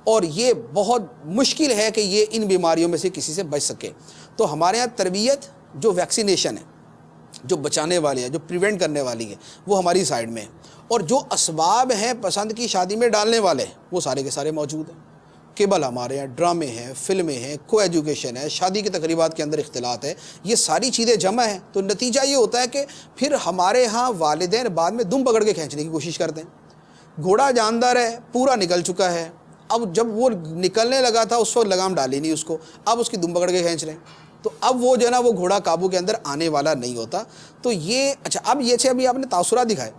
اور یہ بہت مشکل ہے کہ یہ ان بیماریوں میں سے کسی سے بچ سکے۔ تو ہمارے ہاں تربیت جو ویکسینیشن ہے، جو بچانے والی ہے، جو پریونٹ کرنے والی ہے، وہ ہماری سائڈ میں ہے، اور جو اسباب ہیں پسند کی شادی میں ڈالنے والے وہ سارے کے سارے موجود ہیں۔ کیبل ہمارے ہیں، ڈرامے ہیں، فلمیں ہیں، کو ایجوکیشن ہے، شادی کی تقریبات کے اندر اختلاط ہے، یہ ساری چیزیں جمع ہیں۔ تو نتیجہ یہ ہوتا ہے کہ پھر ہمارے ہاں والدین بعد میں دم پکڑ کے کھینچنے کی کوشش کرتے ہیں۔ گھوڑا جاندار ہے، پورا نکل چکا ہے، اب جب وہ نکلنے لگا تھا اس وقت لگام ڈالی نہیں اس کو، اب اس کی دم پکڑ کے کھینچ رہے ہیں، تو اب وہ جو ہے نا وہ گھوڑا قابو کے اندر آنے والا نہیں ہوتا۔ تو یہ اچھا، اب یہ سے ابھی آپ نے تاثرات دکھائے،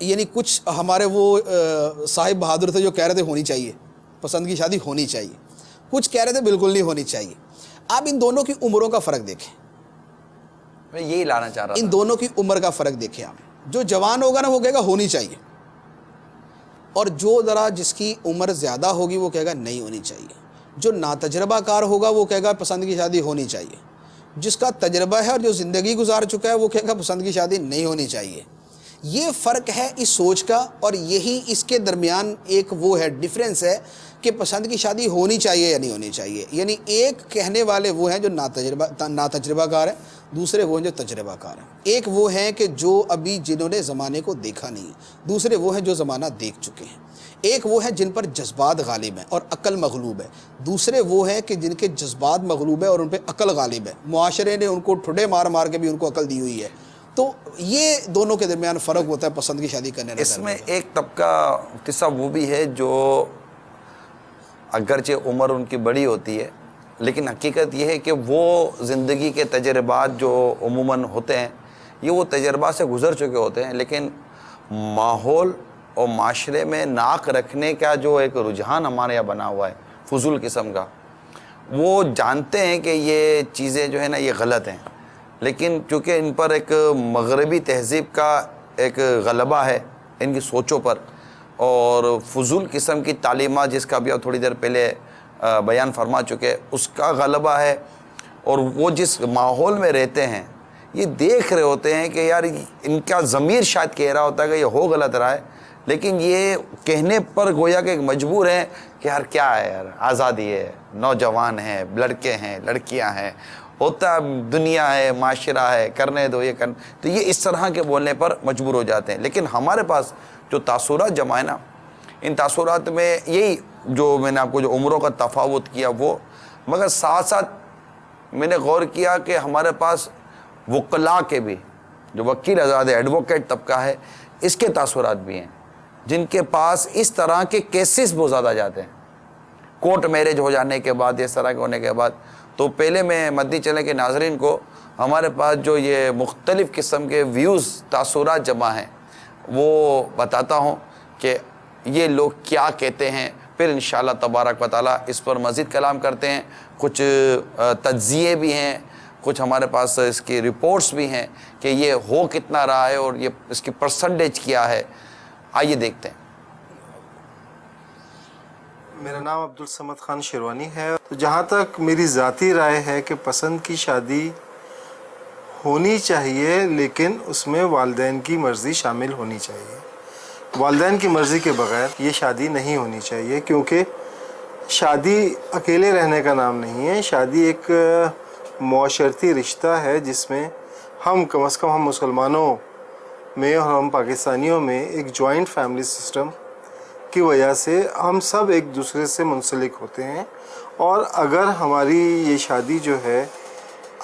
یعنی کچھ ہمارے وہ صاحب بہادر تھے جو کہہ رہے تھے ہونی چاہیے، پسند کی شادی ہونی چاہیے، کچھ کہہ رہے تھے بالکل نہیں ہونی چاہیے۔ آپ ان دونوں کی عمروں کا فرق دیکھیں، میں یہی لانا چاہ رہا تھا، ان دونوں کی عمر کا فرق دیکھیں آپ۔ جو جوان ہوگا نا وہ کہے گا ہونی چاہیے، اور جو ذرا جس کی عمر زیادہ ہوگی وہ کہے گا نہیں ہونی چاہیے۔ جو ناتجربہ کار ہوگا وہ کہے گا پسند کی شادی ہونی چاہیے، جس کا تجربہ ہے اور جو زندگی گزار چکا ہے وہ کہے گا پسند کی شادی نہیں ہونی چاہیے۔ یہ فرق ہے اس سوچ کا، اور یہی اس کے درمیان ایک وہ ہے ڈیفرنس ہے کہ پسند کی شادی ہونی چاہیے یا نہیں ہونی چاہیے۔ یعنی ایک کہنے والے وہ ہیں جو ناتجربہ کار ہیں، دوسرے وہ ہیں جو تجربہ کار ہیں۔ ایک وہ ہیں کہ جو ابھی جنہوں نے زمانے کو دیکھا نہیں ہے، دوسرے وہ ہیں جو زمانہ دیکھ چکے ہیں۔ ایک وہ ہیں جن پر جذبات غالب ہیں اور عقل مغلوب ہے، دوسرے وہ ہیں کہ جن کے جذبات مغلوب ہے اور ان پہ عقل غالب ہے، معاشرے نے ان کو ٹھڈے مار مار کے بھی ان کو عقل دی ہوئی ہے۔ تو یہ دونوں کے درمیان فرق ہوتا ہے پسند کی شادی کرنے کا۔ اس میں ایک طبقہ قصہ وہ بھی ہے جو اگرچہ عمر ان کی بڑی ہوتی ہے، لیکن حقیقت یہ ہے کہ وہ زندگی کے تجربات جو عموماً ہوتے ہیں یہ وہ تجربات سے گزر چکے ہوتے ہیں، لیکن ماحول اور معاشرے میں ناک رکھنے کا جو ایک رجحان ہمارے یہاں بنا ہوا ہے فضول قسم کا، وہ جانتے ہیں کہ یہ چیزیں جو ہے نا یہ غلط ہیں، لیکن چونکہ ان پر ایک مغربی تہذیب کا ایک غلبہ ہے ان کی سوچوں پر، اور فضول قسم کی تعلیمات جس کا بھی آپ تھوڑی دیر پہلے بیان فرما چکے اس کا غلبہ ہے، اور وہ جس ماحول میں رہتے ہیں یہ دیکھ رہے ہوتے ہیں کہ یار ان کا ضمیر شاید کہہ رہا ہوتا ہے کہ یہ ہو غلط رہا ہے، لیکن یہ کہنے پر گویا کہ مجبور ہیں کہ یار کیا ہے یار، آزادی ہے، نوجوان ہیں، لڑکے ہیں، لڑکیاں ہیں، ہوتا ہے دنیا ہے، معاشرہ ہے، کرنے دو یہ تو یہ اس طرح کے بولنے پر مجبور ہو جاتے ہیں۔ لیکن ہمارے پاس جو تاثرات جمع ہے نا، ان تاثرات میں یہی جو میں نے آپ کو جو عمروں کا تفاوت کیا وہ، مگر ساتھ ساتھ میں نے غور کیا کہ ہمارے پاس وکلاء کے بھی، جو وکیل آزاد ایڈوکیٹ طبقہ ہے، اس کے تاثرات بھی ہیں، جن کے پاس اس طرح کے کیسز بہت زیادہ جاتے ہیں کورٹ میرج ہو جانے کے بعد، اس طرح کے ہونے کے بعد۔ تو پہلے میں مدنی چلے کے ناظرین کو ہمارے پاس جو یہ مختلف قسم کے ویوز تاثرات جمع ہیں وہ بتاتا ہوں کہ یہ لوگ کیا کہتے ہیں، پھر انشاءاللہ تبارک و تعالیٰ اس پر مزید کلام کرتے ہیں۔ کچھ تجزیے بھی ہیں، کچھ ہمارے پاس اس کی رپورٹس بھی ہیں کہ یہ ہو کتنا رہا ہے اور یہ اس کی پرسنٹیج کیا ہے. آئیے دیکھتے ہیں. میرا نام عبدالصمد خان شیروانی ہے. تو جہاں تک میری ذاتی رائے ہے کہ پسند کی شادی ہونی چاہیے، لیکن اس میں والدین کی مرضی شامل ہونی چاہیے. والدین کی مرضی کے بغیر یہ شادی نہیں ہونی چاہیے، کیونکہ شادی اکیلے رہنے کا نام نہیں ہے. شادی ایک معاشرتی رشتہ ہے جس میں ہم کم از کم ہم مسلمانوں میں اور ہم پاکستانیوں میں ایک جوائنٹ فیملی سسٹم کی وجہ سے ہم سب ایک دوسرے سے منسلک ہوتے ہیں. اور اگر ہماری یہ شادی جو ہے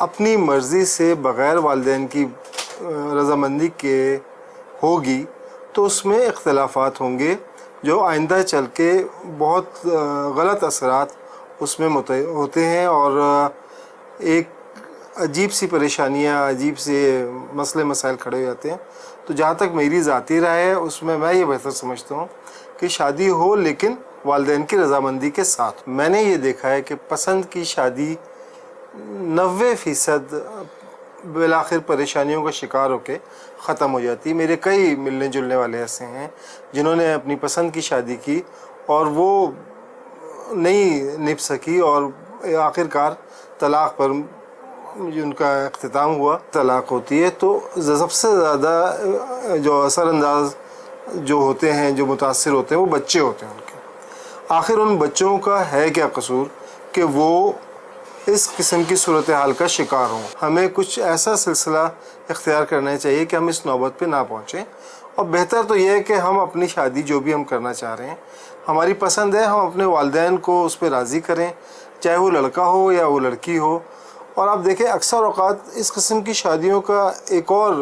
اپنی مرضی سے بغیر والدین کی رضامندی کے ہوگی تو اس میں اختلافات ہوں گے جو آئندہ چل کے بہت غلط اثرات اس میں ہوتے ہیں، اور ایک عجیب سی پریشانیاں، عجیب سے مسئلے مسائل کھڑے ہو جاتے ہیں. تو جہاں تک میری ذاتی رائے ہے اس میں یہ بہتر سمجھتا ہوں کہ شادی ہو لیکن والدین کی رضامندی کے ساتھ. میں نے یہ دیکھا ہے کہ پسند کی شادی 90% بالآخر پریشانیوں کا شکار ہو کے ختم ہو جاتی. میرے کئی ملنے جلنے والے ایسے ہیں جنہوں نے اپنی پسند کی شادی کی اور وہ نہیں نبھ سکی اور آخر کار طلاق پر ان کا اختتام ہوا. طلاق ہوتی ہے تو سب سے زیادہ جو اثر انداز جو ہوتے ہیں، جو متاثر ہوتے ہیں، وہ بچے ہوتے ہیں ان کے. آخر ان بچوں کا ہے کیا قصور کہ وہ اس قسم کی صورتحال کا شکار ہوں؟ ہمیں کچھ ایسا سلسلہ اختیار کرنا چاہیے کہ ہم اس نوبت پہ نہ پہنچیں. اور بہتر تو یہ ہے کہ ہم اپنی شادی جو بھی ہم کرنا چاہ رہے ہیں، ہماری پسند ہے، ہم اپنے والدین کو اس پہ راضی کریں، چاہے وہ لڑکا ہو یا وہ لڑکی ہو. اور آپ دیکھیں اکثر اوقات اس قسم کی شادیوں کا ایک اور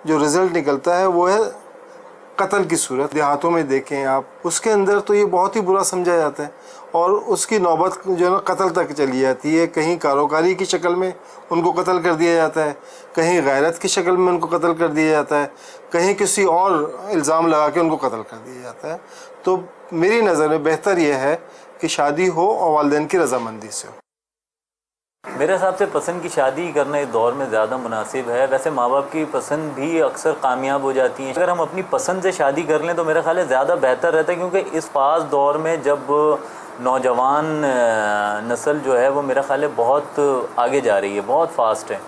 جو رزلٹ نکلتا ہے وہ ہے قتل کی صورت. دیہاتوں میں دیکھیں آپ، اس کے اندر تو یہ بہت ہی برا سمجھا جاتا ہے اور اس کی نوبت جو ہے نا قتل تک چلی جاتی ہے. کہیں کاروکاری کی شکل میں ان کو قتل کر دیا جاتا ہے، کہیں غیرت کی شکل میں ان کو قتل کر دیا جاتا ہے، کہیں کسی اور الزام لگا کے ان کو قتل کر دیا جاتا ہے. تو میری نظر میں بہتر یہ ہے کہ شادی ہو اور والدین کی رضامندی سے ہو. میرے حساب سے پسند کی شادی کرنا اس دور میں زیادہ مناسب ہے. ویسے ماں باپ کی پسند بھی اکثر کامیاب ہو جاتی ہیں. اگر ہم اپنی پسند سے شادی کر لیں تو میرا خیال ہے زیادہ بہتر رہتا ہے، کیونکہ اس فاس دور میں جب نوجوان نسل جو ہے وہ میرا خیال ہے بہت آگے جا رہی ہے، بہت فاسٹ ہے.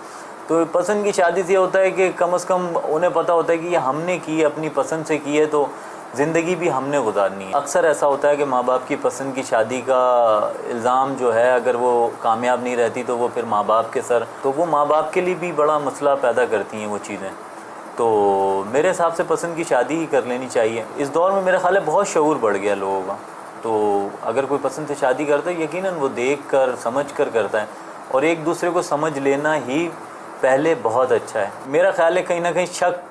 تو پسند کی شادی سے یہ ہوتا ہے کہ کم از کم انہیں پتہ ہوتا ہے کہ یہ ہم نے کی، اپنی پسند سے کی ہے تو زندگی بھی ہم نے گزارنی ہے. اکثر ایسا ہوتا ہے کہ ماں باپ کی پسند کی شادی کا الزام جو ہے اگر وہ کامیاب نہیں رہتی تو وہ پھر ماں باپ کے سر، تو وہ ماں باپ کے لیے بھی بڑا مسئلہ پیدا کرتی ہیں وہ چیزیں. تو میرے حساب سے پسند کی شادی ہی کر لینی چاہیے. اس دور میں میرا خیال ہے بہت شعور بڑھ گیا لوگوں کا. تو اگر کوئی پسند سے شادی کرتا ہے یقیناً وہ دیکھ کر سمجھ کر کرتا ہے، اور ایک دوسرے کو سمجھ لینا ہی پہلے بہت اچھا ہے. میرا خیال ہے کہیں نہ کہیں شک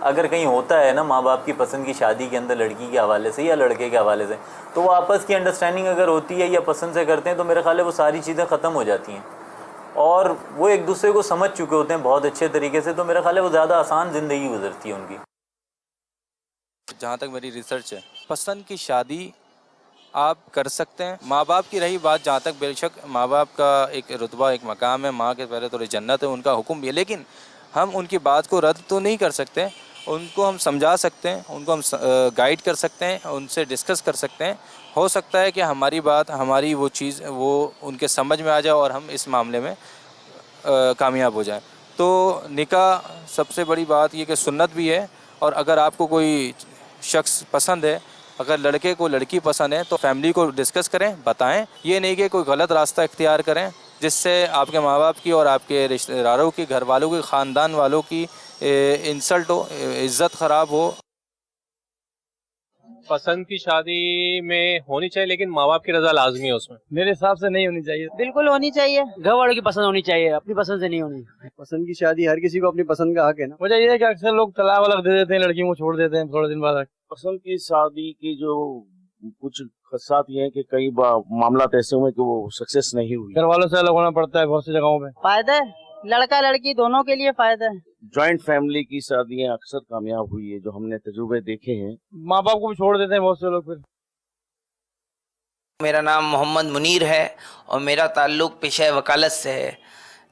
اگر کہیں ہوتا ہے نا ماں باپ کی پسند کی شادی کے اندر لڑکی کے حوالے سے یا لڑکے کے حوالے سے، تو وہ آپس کی انڈرسٹینڈنگ اگر ہوتی ہے یا پسند سے کرتے ہیں تو میرا خیال ہے وہ ساری چیزیں ختم ہو جاتی ہیں اور وہ ایک دوسرے کو سمجھ چکے ہوتے ہیں بہت اچھے طریقے سے. تو میرا خیال ہے وہ زیادہ آسان زندگی گزرتی ہے ان کی. جہاں تک میری ریسرچ ہے، پسند کی شادی آپ کر سکتے ہیں. ماں باپ کی رہی بات، جہاں تک بے شک ماں باپ کا ایک رتبہ، ایک مقام ہے، ماں کے پہلے تو جنت ہے، ان کا حکم بھی ہے، لیکن ہم ان کی بات کو رد تو نہیں کر سکتے. ان کو ہم سمجھا سکتے ہیں، ان کو ہم گائیڈ کر سکتے ہیں، ان سے ڈسکس کر سکتے ہیں. ہو سکتا ہے کہ ہماری بات، ہماری وہ چیز وہ ان کے سمجھ میں آ جائے اور ہم اس معاملے میں کامیاب ہو جائیں. تو نکاح سب سے بڑی بات یہ کہ سنت بھی ہے. اور اگر آپ کو کوئی شخص پسند ہے، اگر لڑکے کو لڑکی پسند ہے تو فیملی کو ڈسکس کریں، بتائیں. یہ نہیں کہ کوئی غلط راستہ اختیار کریں جس سے آپ کے ماں باپ کی اور آپ کے رشتہ داروں کی، گھر والوں کی، خاندان والوں کی انسلٹ ہو، عزت خراب ہو. پسند کی شادی میں ہونی چاہیے لیکن ماں باپ کی رضا لازمی ہے اس میں. میرے حساب سے نہیں ہونی چاہیے. بالکل ہونی چاہیے. گھر والوں کی پسند ہونی چاہیے، اپنی پسند سے نہیں ہونی. پسند کی شادی ہر کسی کو اپنی پسند کا حق ہے نا. وجہ یہ ہے کہ اکثر لوگ طلاق ولاق دے دیتے ہیں، لڑکیوں کو چھوڑ دیتے ہیں تھوڑے دن بعد. پسند کی شادی کی جو کچھ خدشات یہ ہیں کہ کئی معاملات ایسے ہوئے کہ وہ سکسیس نہیں ہوئی. گھر والوں سے الگ ہونا پڑتا ہے بہت سی جگہوں پہ. فائدہ ہے لڑکا لڑکی دونوں کے لیے فائدہ ہے. جوائنٹ فیملی کی شادیاں اکثر کامیاب ہوئی ہے، جو ہم نے تجربے دیکھے ہیں. ماں باپ کو بھی چھوڑ دیتے ہیں بہت سے لوگ پھر. میرا نام محمد منیر ہے اور میرا تعلق پیشہ وکالت سے ہے.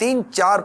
3-4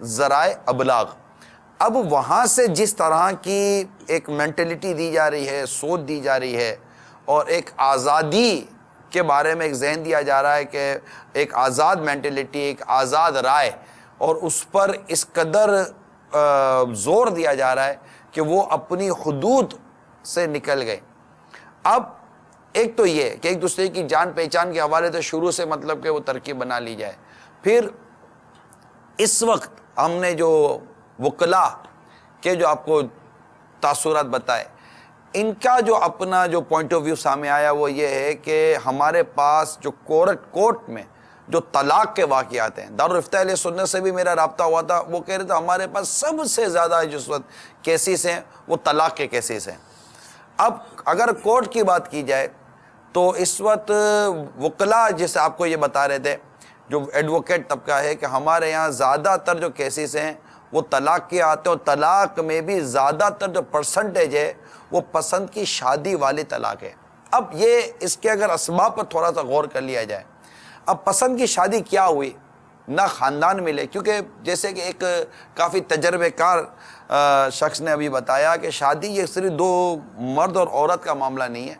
ذرائع ابلاغ. اب وہاں سے جس طرح کی ایک مینٹلٹی دی جا رہی ہے، سوچ دی جا رہی ہے، اور ایک آزادی کے بارے میں ایک ذہن دیا جا رہا ہے کہ ایک آزاد مینٹلٹی، ایک آزاد رائے، اور اس پر اس قدر زور دیا جا رہا ہے کہ وہ اپنی حدود سے نکل گئے. اب ایک تو یہ کہ ایک دوسرے کی جان پہچان کے حوالے سے شروع سے مطلب کہ وہ ترکیب بنا لی جائے. پھر اس وقت ہم نے جو وکلاء کے جو آپ کو تاثرات بتائے، ان کا جو اپنا جو پوائنٹ آف ویو سامنے آیا وہ یہ ہے کہ ہمارے پاس جو کورٹ میں جو طلاق کے واقعات ہیں، دارالفتہ اہل سنت سے بھی میرا رابطہ ہوا تھا، وہ کہہ رہے تھے ہمارے پاس سب سے زیادہ جس وقت کیسز ہیں وہ طلاق کے کیسز ہیں. اب اگر کورٹ کی بات کی جائے تو اس وقت وکلاء جیسے آپ کو یہ بتا رہے تھے، جو ایڈوکیٹ طبقہ ہے، کہ ہمارے یہاں زیادہ تر جو کیسز ہیں وہ طلاق کے آتے ہیں، اور طلاق میں بھی زیادہ تر جو پرسنٹیج ہے وہ پسند کی شادی والی طلاق ہے. اب یہ اس کے اگر اسباب پر تھوڑا سا غور کر لیا جائے، اب پسند کی شادی کیا ہوئی؟ نہ خاندان ملے، کیونکہ جیسے کہ ایک کافی تجربے کار شخص نے ابھی بتایا کہ شادی یہ صرف دو مرد اور عورت کا معاملہ نہیں ہے،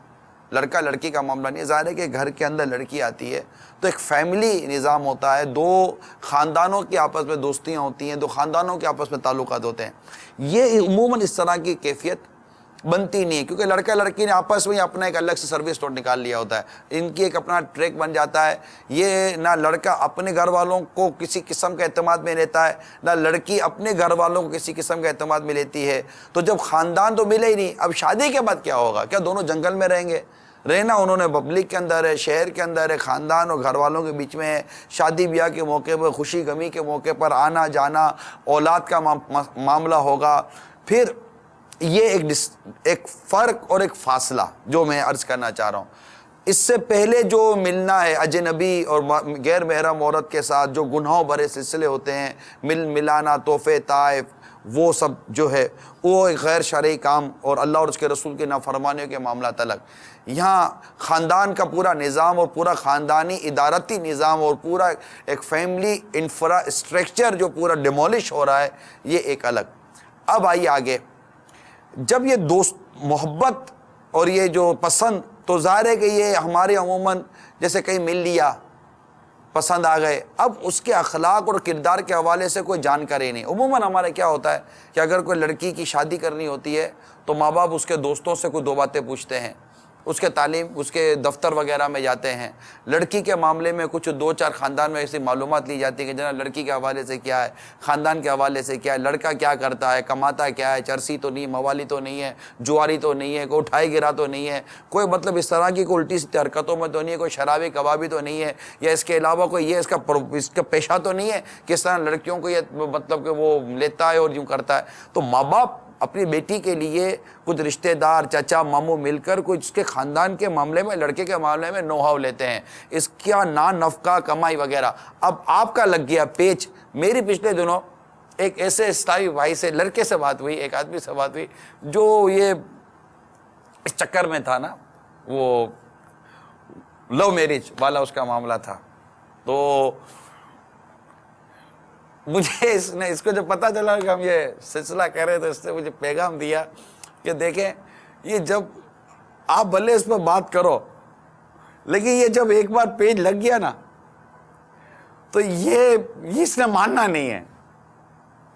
لڑکا لڑکی کا معاملہ نہیں ہے. ظاہر ہے کہ گھر کے اندر لڑکی آتی ہے تو ایک فیملی نظام ہوتا ہے، دو خاندانوں کی آپس میں دوستیاں ہوتی ہیں، دو خاندانوں کے آپس میں تعلقات ہوتے ہیں. یہ عموماً اس طرح کی کیفیت بنتی نہیں ہے، کیونکہ لڑکا لڑکی نے آپس میں اپنا ایک الگ سے سروس روڈ نکال لیا ہوتا ہے، ان کی ایک اپنا ٹریک بن جاتا ہے. یہ نہ لڑکا اپنے گھر والوں کو کسی قسم کا اعتماد میں لیتا ہے، نہ لڑکی اپنے گھر والوں کو کسی قسم کا اعتماد میں لیتی ہے. تو جب خاندان تو ملے ہی نہیں، اب شادی کے بعد کیا ہوگا؟ کیا دونوں جنگل میں رہیں گے؟ رہنا انہوں نے پبلک کے اندر ہے، شہر کے اندر ہے، خاندان اور گھر والوں کے بیچ میں ہے. شادی بیاہ کے موقع پر، خوشی غمی کے موقع پر آنا جانا، اولاد کا معاملہ ہوگا. پھر یہ ایک فرق اور ایک فاصلہ جو میں عرض کرنا چاہ رہا ہوں. اس سے پہلے جو ملنا ہے اجنبی اور غیر محرم عورت کے ساتھ، جو گناہوں بھرے سلسلے ہوتے ہیں، ملانا، تحفے، طائف، وہ سب جو ہے وہ ایک غیر شرعی کام اور اللہ اور اس کے رسول کی نافرمانیوں کے معاملات الگ. یہاں خاندان کا پورا نظام اور پورا خاندانی ادارتی نظام اور پورا ایک فیملی انفراسٹرکچر جو پورا ڈیمولش ہو رہا ہے، یہ ایک الگ. اب آئیے آگے. جب یہ دوست محبت اور یہ جو پسند، تو ظاہر ہے کہ یہ ہمارے عموماً جیسے کہیں مل لیا، پسند آ گئے، اب اس کے اخلاق اور کردار کے حوالے سے کوئی جانکاری نہیں. عموماً ہمارے کیا ہوتا ہے کہ اگر کوئی لڑکی کی شادی کرنی ہوتی ہے تو ماں باپ اس کے دوستوں سے کوئی دو باتیں پوچھتے ہیں، اس کے تعلیم، اس کے دفتر وغیرہ میں جاتے ہیں. لڑکی کے معاملے میں کچھ دو چار خاندان میں ایسی معلومات لی جاتی ہے کہ جناب لڑکی کے حوالے سے کیا ہے، خاندان کے حوالے سے کیا ہے، لڑکا کیا کرتا ہے، کماتا کیا ہے، چرسی تو نہیں، موالی تو نہیں ہے، جواری تو نہیں ہے، کوئی اٹھائی گرا تو نہیں ہے، کوئی مطلب اس طرح کی کوئی الٹی سی حرکتوں میں تو نہیں ہے، کوئی شرابی کبابی تو نہیں ہے، یا اس کے علاوہ کوئی یہ اس کا پیشہ تو نہیں ہے کس طرح لڑکیوں کو یہ مطلب کہ وہ لیتا ہے اور یوں کرتا ہے. تو ماں باپ اپنی بیٹی کے لیے کچھ رشتہ دار، چچا، ماموں مل کر کچھ اس کے خاندان کے معاملے میں، لڑکے کے معاملے میں نو ہاؤ لیتے ہیں، اس کا نفقہ کمائی وغیرہ. اب آپ کا لگ گیا پیچ. میری پچھلے دنوں ایک ایسے اسلامی بھائی سے، لڑکے سے بات ہوئی، ایک آدمی سے بات ہوئی جو یہ اس چکر میں تھا نا، وہ لو میرج والا اس کا معاملہ تھا. تو مجھے اس کو جب پتہ چلا کہ ہم یہ سلسلہ کر رہے تو اس نے مجھے پیغام دیا کہ دیکھیں یہ جب آپ بھلے اس پہ بات کرو، لیکن یہ جب ایک بار پیج لگ گیا نا تو یہ اس نے ماننا نہیں ہے.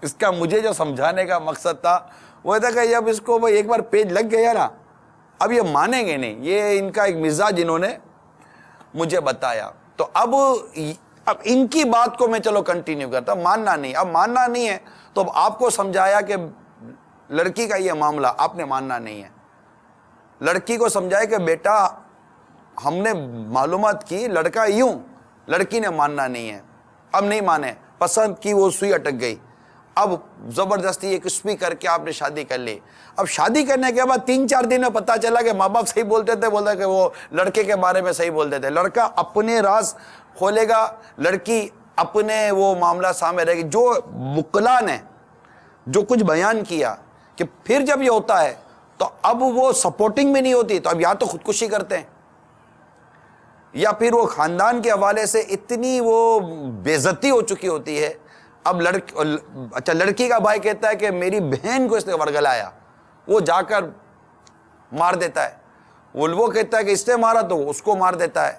اس کا مجھے جو سمجھانے کا مقصد تھا وہ تھا کہ جب اس کو ایک بار پیج لگ گیا نا، اب یہ مانیں گے نہیں. یہ ان کا ایک مزاج انہوں نے مجھے بتایا. تو اب ان کی بات کو میں چلو کنٹینیو کرتا. ماننا نہیں، اب ماننا نہیں ہے تو اب آپ کو سمجھایا کہ لڑکی کا یہ معاملہ آپ نے ماننا نہیں ہے. لڑکی کو سمجھایا کہ بیٹا ہم نے معلومات کی، لڑکا یوں، لڑکی نے ماننا نہیں ہے. اب نہیں مانے، پسند کی وہ سوئی اٹک گئی. اب زبردستی ایک اسپی کر کے آپ نے شادی کر لی. اب شادی کرنے کے بعد 3-4 دن میں پتہ چلا کہ ماں باپ صحیح بولتے تھے، بولتا کہ وہ لڑکے کے بارے میں صحیح بولتے تھے. لڑکا اپنے راز کھولے گا، لڑکی اپنے وہ معاملہ سامنے رہے گی. جو وکلاء نے جو کچھ بیان کیا کہ پھر جب یہ ہوتا ہے تو اب وہ سپورٹنگ میں نہیں ہوتی، تو اب یا تو خودکشی کرتے ہیں یا پھر وہ خاندان کے حوالے سے اتنی وہ بے عزتی ہو چکی ہوتی ہے اب اچھا لڑکی کا بھائی کہتا ہے کہ میری بہن کو اس نے ورگلایا، وہ جا کر مار دیتا ہے، وہ کہتا ہے کہ اس نے مارا تو اس کو مار دیتا ہے.